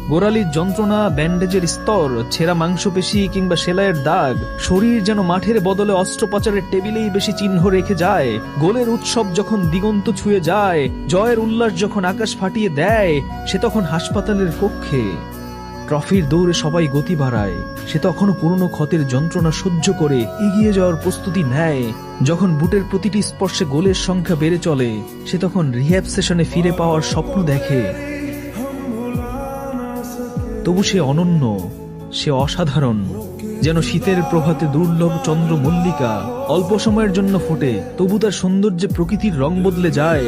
গোড়ালির যন্ত্রণা, ব্যান্ডেজের স্তর, ছেঁড়া মাংসপেশি কিংবা সেলাইয়ের দাগ, শরীর যেন মাঠের বদলে অস্ত্রোপচারের টেবিলেই বেশি চিহ্ন রেখে যায়। গোলের উৎসব যখন দিগন্ত ছুঁয়ে যায়, জয়ের উল্লাস যখন আকাশ ফাটিয়ে দেয়, সে তখন হাসপাতালের কক্ষে। ট্রফির দৌড়ে সবাই গতি বাড়ায়, সে তখনও পুরনো ক্ষতের যন্ত্রণা সহ্য করে এগিয়ে যাওয়ার প্রস্তুতি নেয়। যখন বুটের প্রতিটি স্পর্শে গোলের সংখ্যা বেড়ে চলে, সে তখন রিহ্যাব সেশনে ফিরে পাওয়ার স্বপ্ন দেখে। তবু সে অনন্য, সে অসাধারণ, যেন শীতের প্রভাতে দুর্লভ চন্দ্র মল্লিকা। অল্প সময়ের জন্য ফোটে, তবু তার সৌন্দর্যে প্রকৃতির রং বদলে যায়।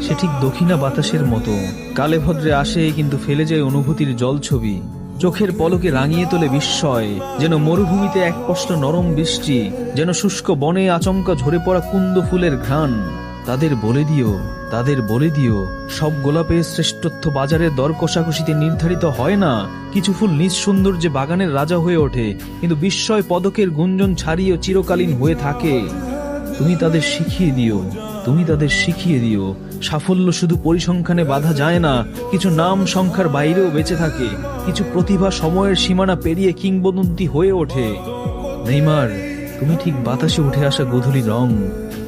সে ঠিক দক্ষিণা বাতাসের মতো, কালে ভদ্রে আসে কিন্তু ফেলে যায় অনুভূতির জলছবি। চোখের পলকে রাঙিয়ে তোলে বিস্ময়, যেন মরুভূমিতে এক পশলা নরম বৃষ্টি, যেন শুষ্ক বনে আচমকা ঝরে পড়া কুন্দ ফুলের ঘ্রাণ। তাদের বলে দিও, সব গোলাপের শ্রেষ্ঠত্ব বাজারের দর কষাকষিতে নির্ধারিত হয় না। কিছু ফুল নিজ সৌন্দর্যে বাগানের রাজা হয়ে ওঠে, কিন্তু বিস্ময় পদকের গুঞ্জন ছাড়িয়ে চিরকালীন হয়ে থাকে। তুমি তাদের শিখিয়ে দিও, সাফল্য শুধু পরিসংখ্যানে বাধা যায় না, কিছু নাম সংখ্যার বাইরেও বেঁচে থাকে, কিছু প্রতিভা সময়ের সীমানা পেরিয়ে কিংবদন্তি হয়ে ওঠে। নেইমার, তুমি ঠিক বাতাসে উঠে আসা গোধূলি রং,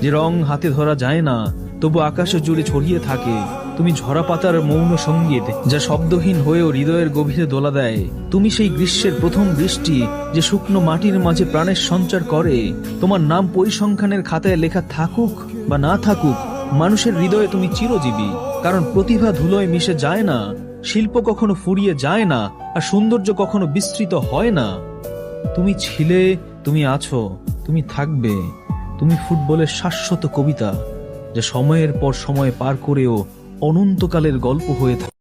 যে রং হাতে ধরা যায় না, তবু আকাশে জুড়ে ছড়িয়ে থাকে। তুমি ঝরা পাতার মৌন সঙ্গীত, যা শব্দহীন হয়েও হৃদয়ের গভীরে দোলা দেয়। তুমি সেই গ্রীষ্মের প্রথম বৃষ্টি, যে শুকনো মাটির মাঝে প্রাণের সঞ্চার করে। তোমার নাম পরিসংখ্যানের খাতায় লেখা থাকুক বা না থাকুক, মানুষের হৃদয়ে তুমি চিরজীবী। কারণ প্রতিভা ধুলোয় মিশে যায় না, শিল্প কখনো ফুরিয়ে যায় না, আর সৌন্দর্য কখনো বিস্তৃত হয় না। তুমি ছিলে, তুমি আছো, তুমি থাকবে। তুমি ফুটবলের শাশ্বত কবিতা, যা সময়ের পর সময় পার করেও অনন্তকালের গল্প হয়ে থাকে।